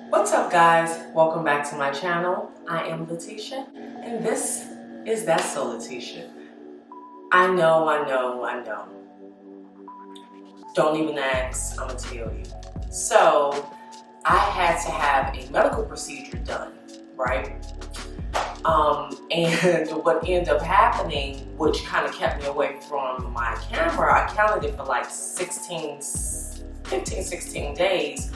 What's up, guys? Welcome back to my channel. I am Letitia, and this is That's So Letitia. I know. Don't even ask, I'm gonna tell you. So, I had to have a medical procedure done, right? And what ended up happening, which kind of kept me away from my camera, I counted it for like 15, 16 days,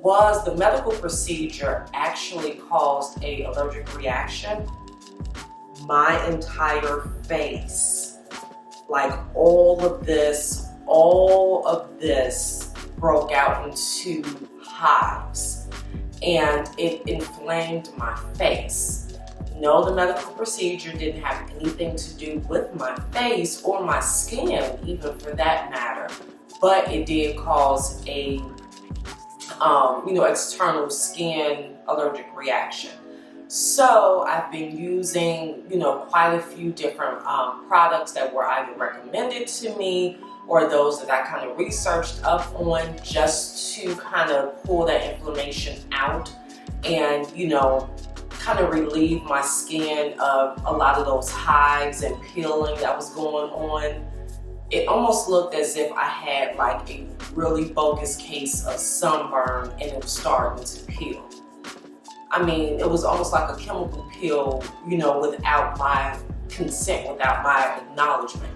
was the medical procedure actually caused an allergic reaction. My entire face, like all of this broke out into hives and it inflamed my face. No, the medical procedure didn't have anything to do with my face or my skin, even for that matter, but it did cause a external skin allergic reaction. So I've been using, quite a few different products that were either recommended to me or those that I kind of researched up on just to kind of pull that inflammation out and, kind of relieve my skin of a lot of those hives and peeling that was going on. It almost looked as if I had like a really bogus case of sunburn and it was starting to peel. I mean, it was almost like a chemical peel, without my consent, without my acknowledgement.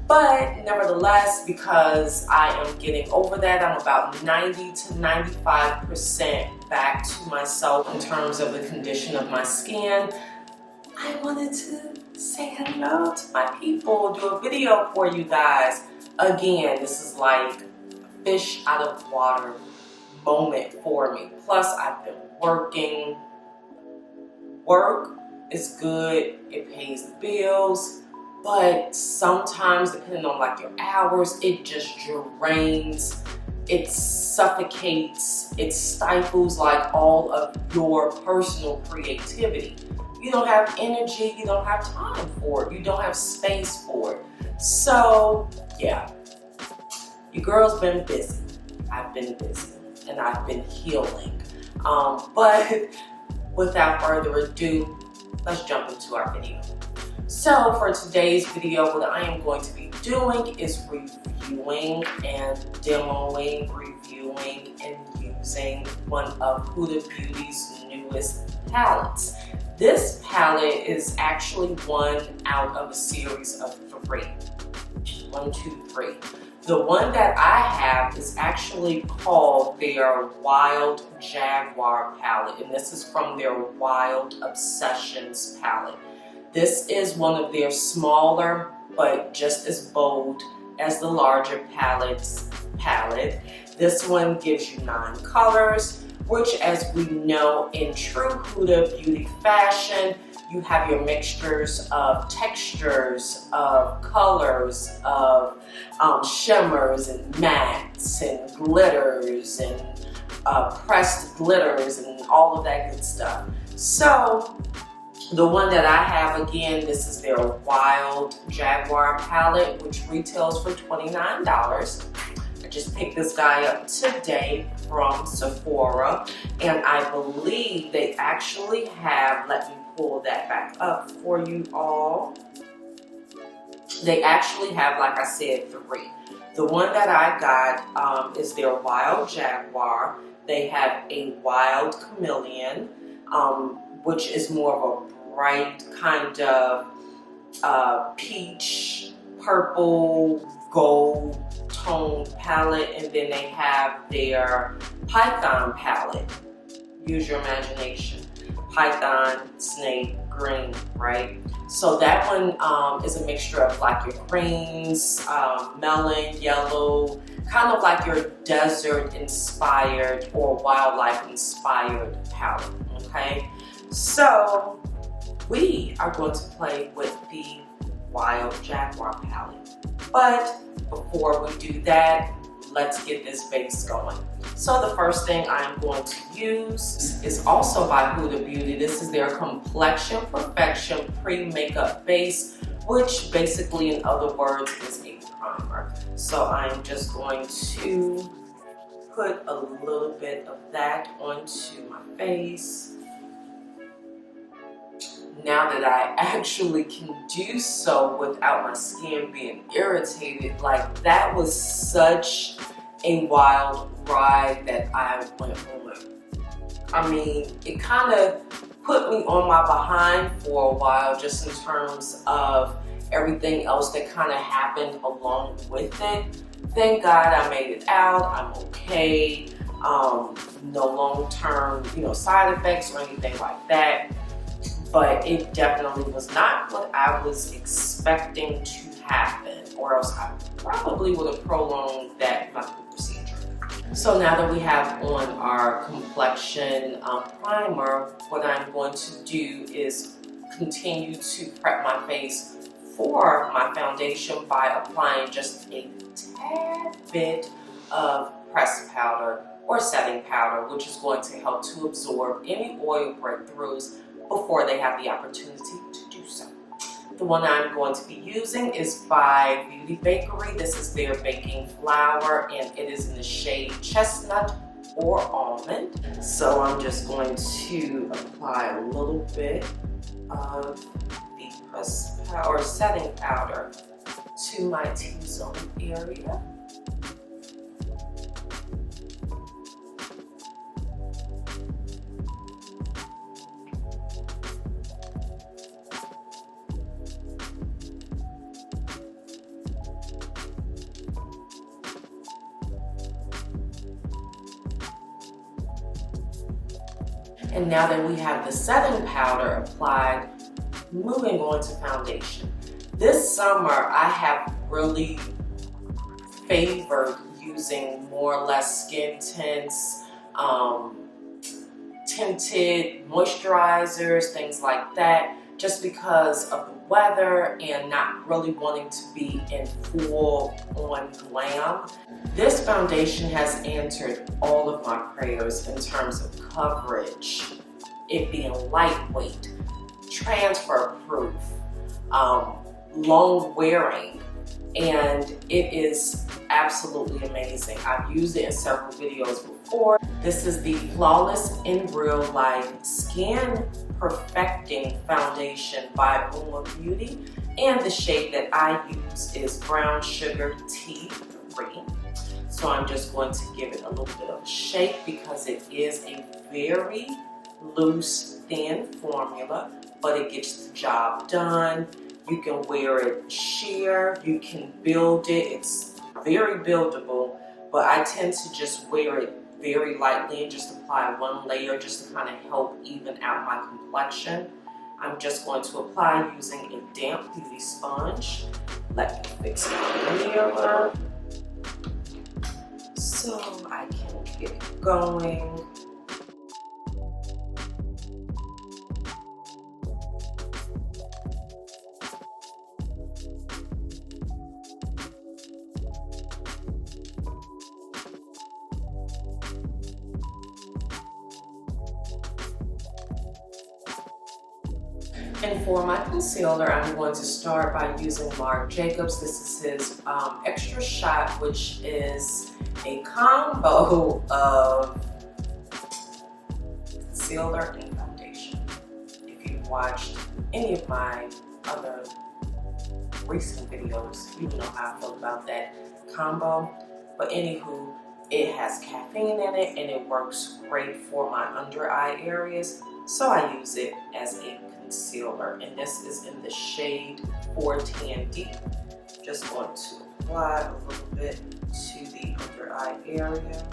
But nevertheless, because I am getting over that, I'm about 90 to 95% back to myself in terms of the condition of my skin. I wanted to say hello to my people, do a video for you guys. Again, this is like a fish out of water moment for me. Plus, I've been working. Work is good, it pays the bills. But sometimes, depending on like your hours, it just drains, it suffocates, it stifles like all of your personal creativity. You don't have energy, you don't have time for it, you don't have space for it. So yeah, your girl's been busy. I've been busy and I've been healing. But without further ado, let's jump into our video. So for today's video, what I am going to be doing is reviewing and demoing, reviewing and using one of Huda Beauty's newest palettes. This palette is actually one out of a series of 3. 1, 2, 3. The one that I have is actually called their Wild Jaguar palette, and this is from their Wild Obsessions palette. This is one of their smaller, but just as bold as the larger palette. This one gives you 9 colors, which, as we know in true Huda Beauty fashion, you have your mixtures of textures, of colors, of shimmers and mattes and glitters and pressed glitters and all of that good stuff. So the one that I have, again, this is their Wild Jaguar palette, which retails for $29. I just picked this guy up today from Sephora, and I believe they actually have, let me pull that back up for you all. They actually have, like I said, 3. The one that I got is their Wild Jaguar. They have a Wild Chameleon, which is more of a bright kind of peach, purple, gold toned palette. And then they have their Python palette. Use your imagination. Python, snake, green, right? So that one is a mixture of like your greens, melon, yellow, kind of like your desert inspired or wildlife inspired palette, okay? So we are going to play with the Wild Jaguar palette. But before we do that, let's get this base going. So the first thing I'm going to use is also by Huda Beauty. This is their Complexion Perfection Pre-Makeup Base, which basically, in other words, is a primer. So I'm just going to put a little bit of that onto my face. Now that I actually can do so without my skin being irritated, like that was such a wild ride that I went on. I mean, it kind of put me on my behind for a while just in terms of everything else that kind of happened along with it. Thank God I made it out. I'm okay. No long-term, side effects or anything like that. But it definitely was not what I was expecting to happen, or else I probably would have prolonged that medical procedure. So now that we have on our complexion primer, what I'm going to do is continue to prep my face for my foundation by applying just a tad bit of pressed powder or setting powder, which is going to help to absorb any oil breakthroughs before they have the opportunity to do so. The one I'm going to be using is by Bakierie. This is their baking flour, and it is in the shade Chestnut or Almond. So I'm just going to apply a little bit of the pressed powder or setting powder to my T-zone area. And now that we have the setting powder applied, moving on to foundation. This summer, I have really favored using more or less skin tints, tinted moisturizers, things like that, just because of the weather and not really wanting to be in full-on glam. This foundation has answered all of my prayers in terms of coverage, it being lightweight, transfer proof, long wearing, and it is absolutely amazing. I've used it in several videos before. This is the Flawless in Real Life Skin Perfecting Foundation by Uoma Beauty, and the shade that I use is Brown Sugar Tea 3. So I'm just going to give it a little bit of a shake because it is a very loose, thin formula, but it gets the job done. You can wear it sheer, you can build it, it's very buildable, but I tend to just wear it very lightly and just apply one layer just to kind of help even out my complexion. I'm just going to apply using a damp beauty sponge. Let me fix my mirror so I can get it going. And for my concealer, I'm going to start by using Marc Jacobs. This is his Extra Shot, which is a combo of concealer and foundation. If you've watched any of my other recent videos, you know how I feel about that combo. But anywho, it has caffeine in it and it works great for my under eye areas. So I use it as a concealer, and this is in the shade 410 Deep. Just going to apply a little bit to the under eye area.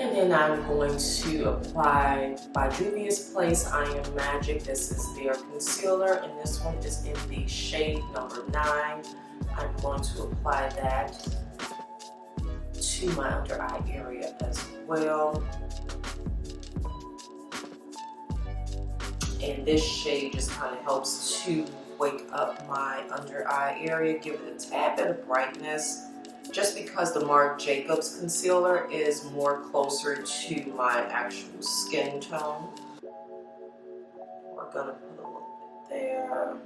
And then I'm going to apply by Juvia's Place I Am Magic. This is their concealer, and this one is in the shade number 9. I'm going to apply that to my under eye area as well. And this shade just kind of helps to wake up my under eye area, give it a tad bit of brightness, just because the Marc Jacobs concealer is more closer to my actual skin tone. We're gonna put a little bit there.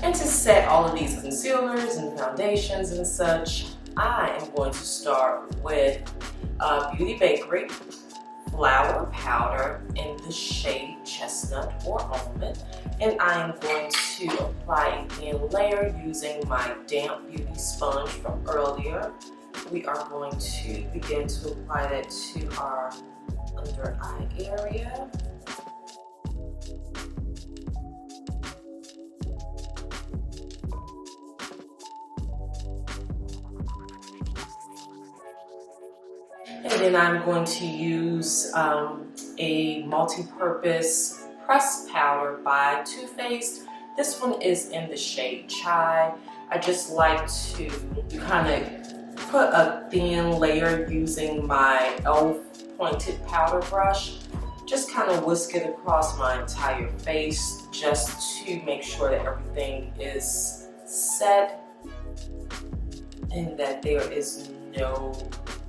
And to set all of these concealers and foundations and such, I am going to start with Beauty Bakierie Flower Powder in the shade Chestnut or Almond. And I am going to apply a thin layer using my damp beauty sponge from earlier. We are going to begin to apply that to our under eye area. And then I'm going to use a multi-purpose pressed powder by Too Faced. This one is in the shade Chai. I just like to kind of put a thin layer using my e.l.f. pointed powder brush. Just kind of whisk it across my entire face just to make sure that everything is set and that there is no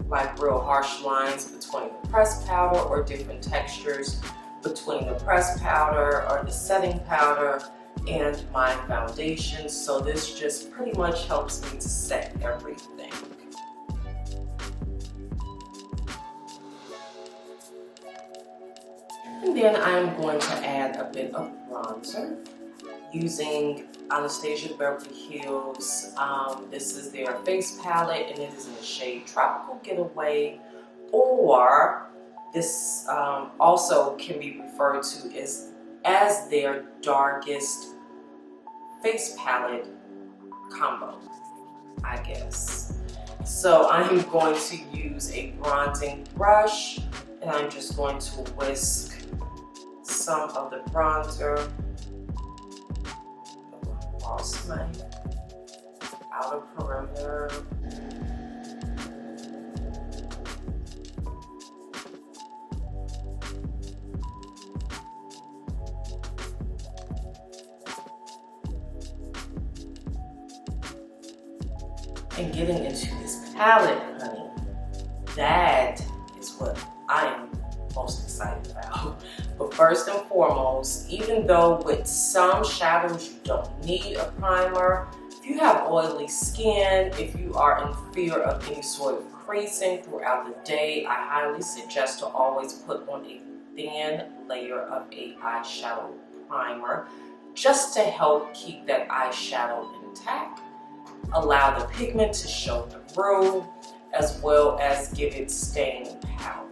like real harsh lines between the pressed powder or different textures between the pressed powder or the setting powder and my foundation. So this just pretty much helps me to set everything. And then I'm going to add a bit of bronzer using Anastasia Beverly Hills. This is their face palette and it is in the shade Tropical Getaway, or this also can be referred to as their darkest face palette combo, I guess. So I'm going to use a bronzing brush and I'm just going to whisk some of the bronzer across my outer perimeter. And getting into this palette, honey, that is what I am most excited about. But first and foremost, even though with some shadows you don't need a primer, if you have oily skin, if you are in fear of any sort of creasing throughout the day, I highly suggest to always put on a thin layer of a eyeshadow primer just to help keep that eyeshadow intact, allow the pigment to show through, as well as give it staying power.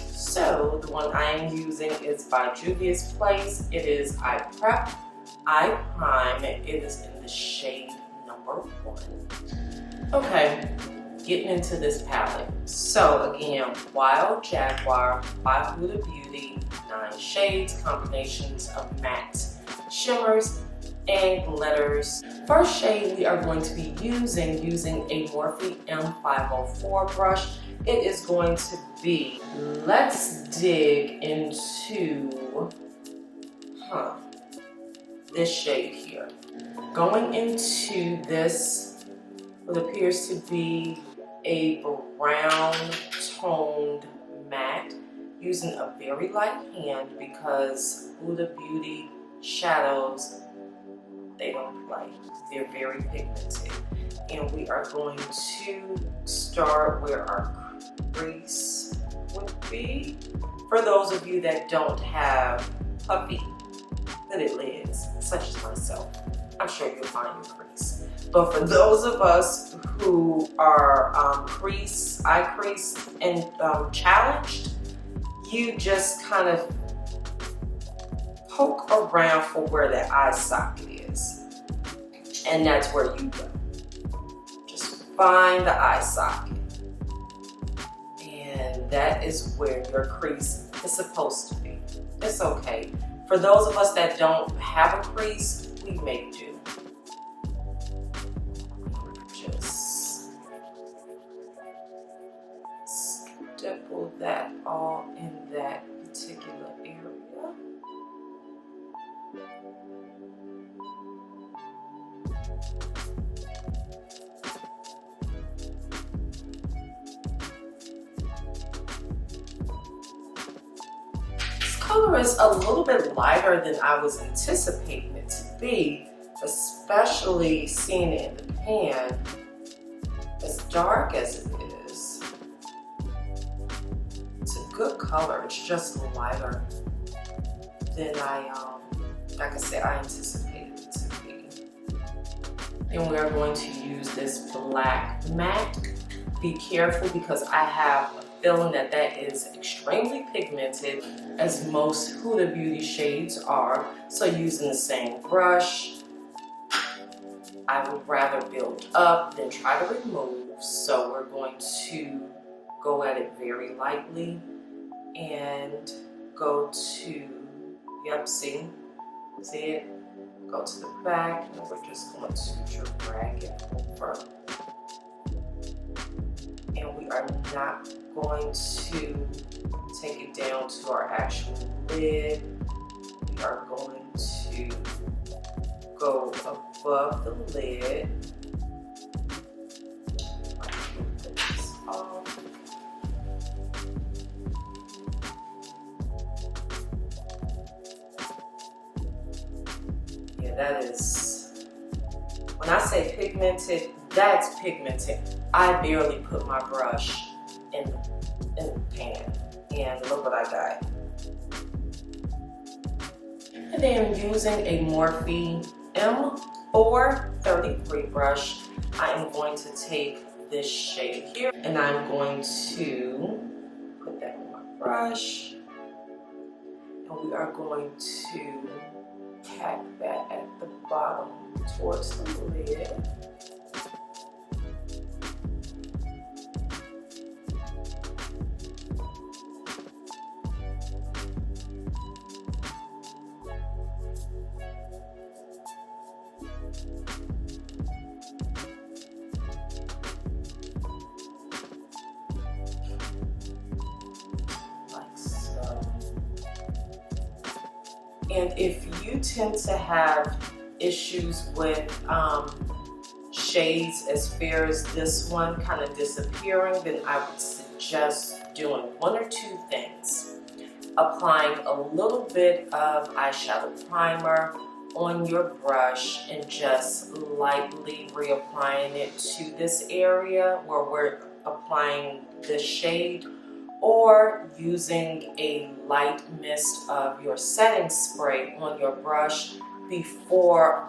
So the one I am using is by Juvia's Place. It is Eye Prep, Eye Prime. It is in the shade number 1. Okay, getting into this palette. So again, Wild Jaguar by Huda Beauty, 9 shades, combinations of matte shimmers and glitters. First shade we are going to be using a Morphe M504 brush. It is going to be, let's dig into this shade here. Going into this, what appears to be a brown toned matte, using a very light hand because Huda Beauty shadows, they don't play. They're very pigmented. And we are going to start where our crease would be. For those of you that don't have puffy hooded lids, such as myself, I'm sure you'll find your crease. But for those of us who are eye crease and challenged, you just kind of poke around for where that eye socket is. And that's where you go. Just find the eye socket. And that is where your crease is supposed to be. It's okay. For those of us that don't have a crease, we make do. Just stipple that all in that particular area. This color is a little bit lighter than I was anticipating it to be, especially seeing it in the pan, as dark as it is, it's a good color. It's just lighter than like I said, I anticipated it to be. And we are going to use this black matte. Be careful because I have a feeling that that is extremely pigmented, as most Huda Beauty shades are. So using the same brush, I would rather build up than try to remove. So we're going to go at it very lightly and go to, yep, see it? Go to the back, and we're just going to drag it over. And we are not going to take it down to our actual lid. We are going to go above the lid. Put this off. Yeah, that is, when I say pigmented, that's pigmented. I barely put my brush in the pan, and look what I got. And then using a Morphe M433 brush, I am going to take this shade here, and I'm going to put that on my brush, and we are going to tack that at the bottom towards the lid. And if you tend to have issues with shades as fair as this one kind of disappearing, then I would suggest doing one or two things. Applying a little bit of eyeshadow primer on your brush and just lightly reapplying it to this area where we're applying this shade, or using a light mist of your setting spray on your brush before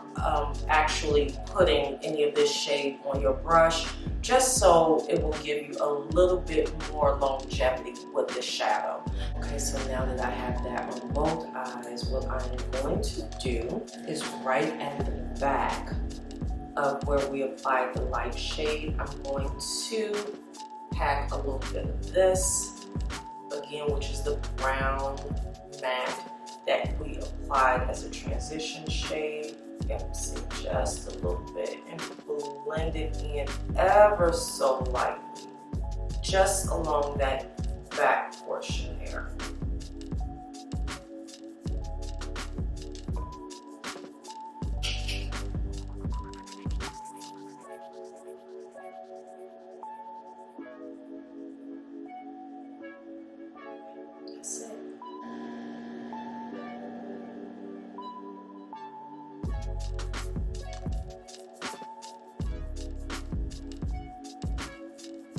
actually putting any of this shade on your brush, just so it will give you a little bit more longevity with the shadow. Okay, so now that I have that on both eyes, what I'm going to do is right at the back of where we applied the light shade, I'm going to pack a little bit of this, again, which is the brown matte that we applied as a transition shade. Yep, see, just a little bit, and blend it in ever so lightly, just along that back portion there. That's it.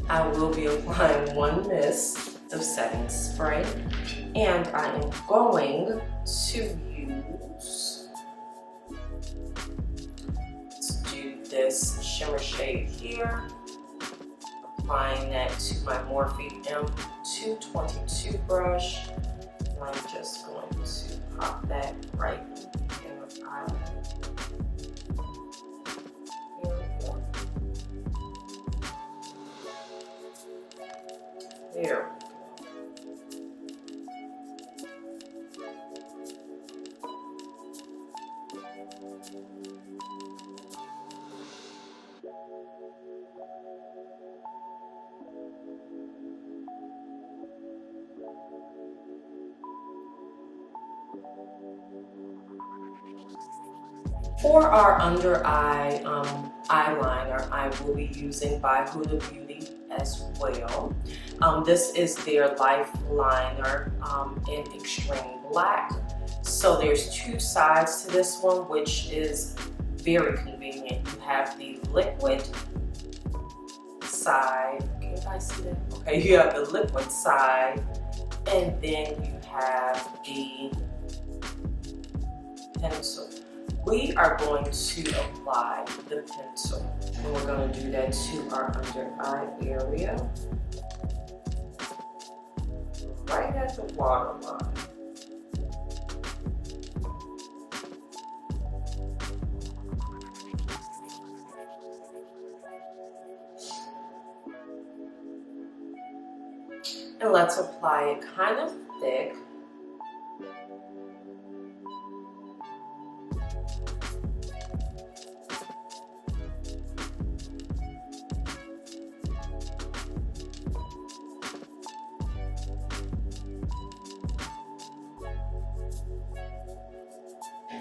I will be applying one mist of setting spray, and I am going to use, let's do this shimmer shade here, applying that to my Morphe M222 brush, and I'm just going to pop that right in the eye. There we go. For our under eye eyeliner, I will be using by Huda Beauty as well. This is their Life Liner in Extreme Black. So there's two sides to this one, which is very convenient. You have the liquid side. Can you guys see that? Okay, you have the liquid side, and then you have the pencil. We are going to apply the pencil, and we're going to do that to our under eye area, right at the waterline. And let's apply it kind of thick.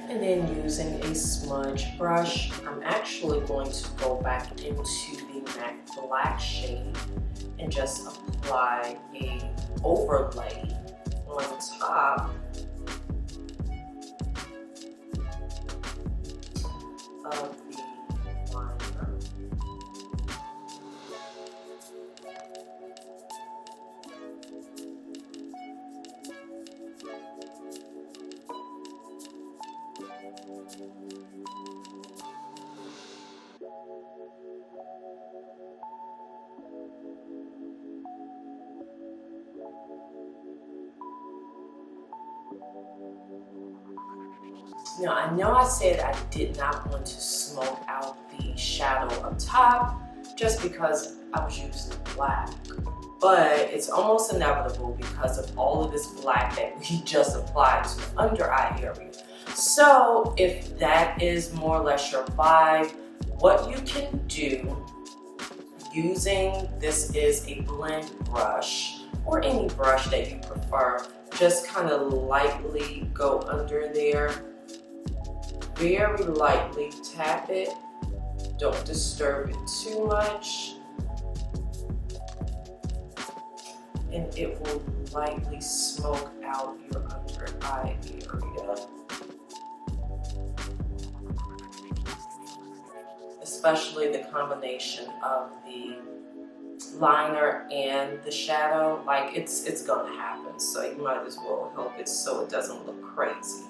And then using a smudge brush, I'm actually going to go back into the matte black shade and just apply a overlay on top of the liner. Now, I know I said I did not want to smoke out the shadow up top just because I was using black, but it's almost inevitable because of all of this black that we just applied to the under eye area. So if that is more or less your vibe, what you can do using this is a blend brush or any brush that you prefer, just kind of lightly go under there. Very lightly tap it, don't disturb it too much, and it will lightly smoke out your under eye area. Especially the combination of the liner and the shadow, like it's gonna happen, so you might as well help it so it doesn't look crazy.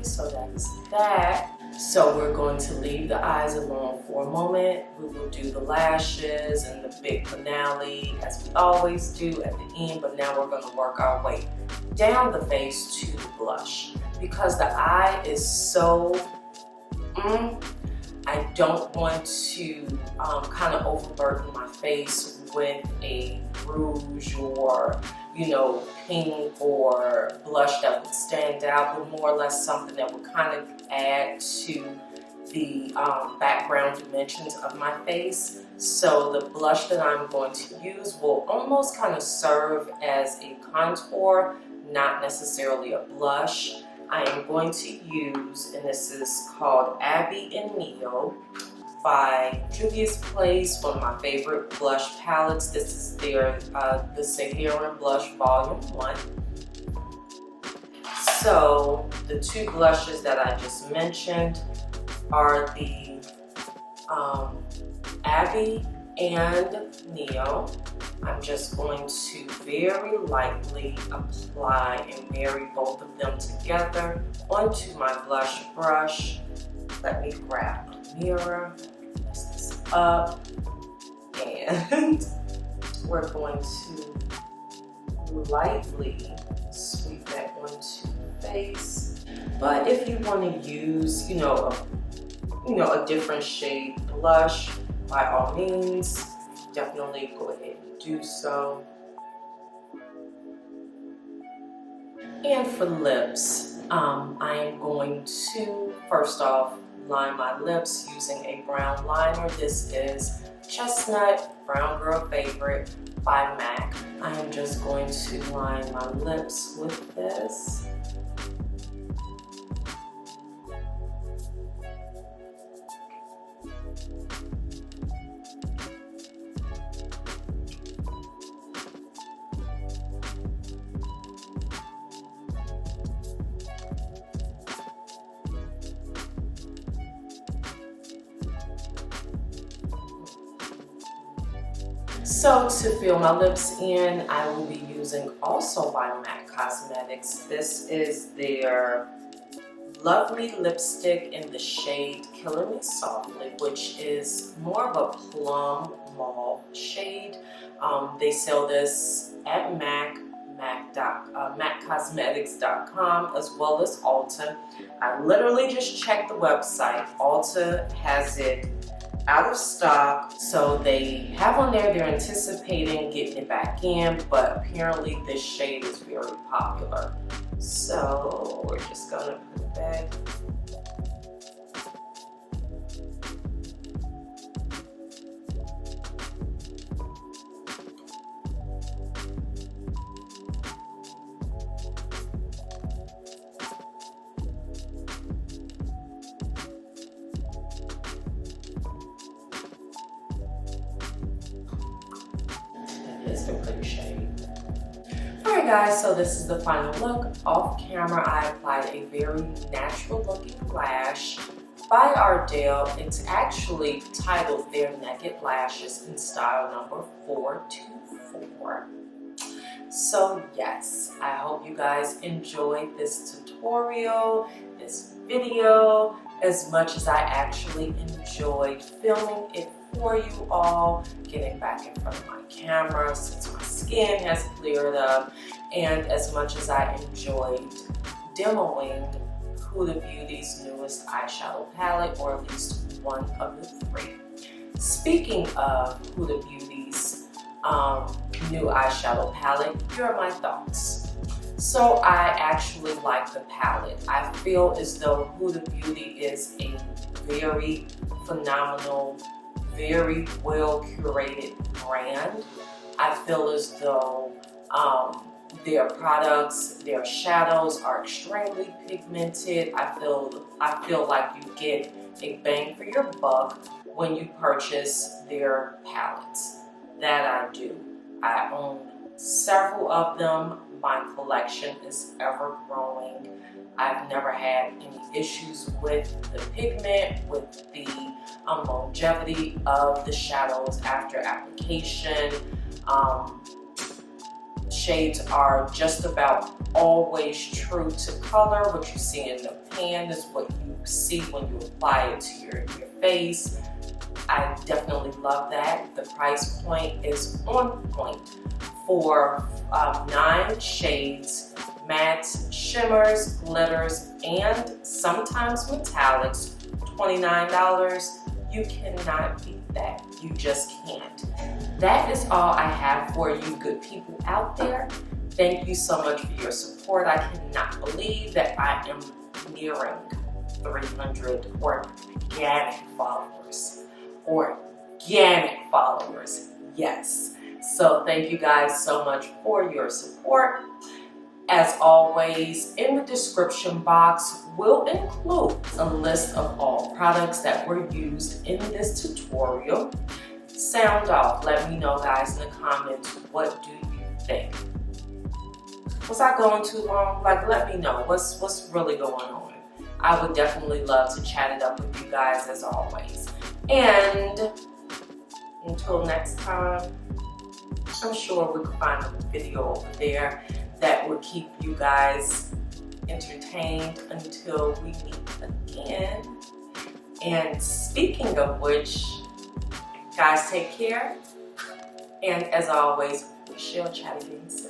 So that's that. So we're going to leave the eyes alone for a moment. We will do the lashes and the big finale as we always do at the end, but now we're going to work our way down the face to the blush. Because the eye is so, I don't want to kind of overburden my face with a rouge or, you know, pink or blush that would stand out, but more or less something that would kind of add to the background dimensions of my face. So the blush that I'm going to use will almost kind of serve as a contour, not necessarily a blush. I am going to use, and this is called Abby and Neo by Juvia's Place, one of my favorite blush palettes. This is their the Saharan Blush Volume 1. So the two blushes that I just mentioned are the Abby and Neo. I'm just going to very lightly apply and marry both of them together onto my blush brush. Let me grab a mirror, mess this up, and we're going to lightly sweep that onto the face. But if you want to use, a different shade blush, by all means, definitely go ahead and do so. And for lips, I am going to first off line my lips using a brown liner. This is Chestnut, Brown Girl Favorite by MAC. I am just going to line my lips with this. So to fill my lips in, I will be using also by MAC Cosmetics. This is their Lovely lipstick in the shade Killing Me Softly, which is more of a plum mauve shade. They sell this at MACcosmetics.com as well as Ulta. I literally just checked the website. Ulta has it out of stock, so they have on there they're anticipating getting it back in, but apparently this shade is very popular. So we're just gonna put it back. It's a pretty shade. Alright guys, so this is the final look. Off camera, I applied a very natural looking lash by Ardell. It's actually titled Their Naked Lashes in style number 424. So yes, I hope you guys enjoyed this tutorial, this video, as much as I actually enjoyed filming it for you all, getting back in front of my camera since my skin has cleared up, and as much as I enjoyed demoing Huda Beauty's newest eyeshadow palette, or at least one of the three. Speaking of Huda Beauty's new eyeshadow palette, here are my thoughts. So I actually like the palette. I feel as though Huda Beauty is a very phenomenal, very well curated brand. I feel as though their products, their shadows are extremely pigmented. I feel like you get a bang for your buck when you purchase their palettes. That I do. I own several of them. My collection is ever growing. I've never had any issues with the pigment, with the longevity of the shadows after application. Shades are just about always true to color. What you see in the pan is what you see when you apply it to your face. I definitely love that. The price point is on point for 9 shades, mattes, shimmers, glitters, and sometimes metallics. $29. You cannot beat that. You just can't. That is all I have for you good people out there. Thank you so much for your support. I cannot believe that I am nearing 300 organic followers. Organic followers, yes. So thank you guys so much for your support. As always, in the description box will include a list of all products that were used in this tutorial. Sound off. Let me know, guys, in the comments, what do you think? Was I going too long? Like, let me know. What's really going on? I would definitely love to chat it up with you guys as always. And until next time, I'm sure we can find a video over there that will keep you guys entertained until we meet again. And speaking of which, guys, take care. And as always, we shall chat again soon.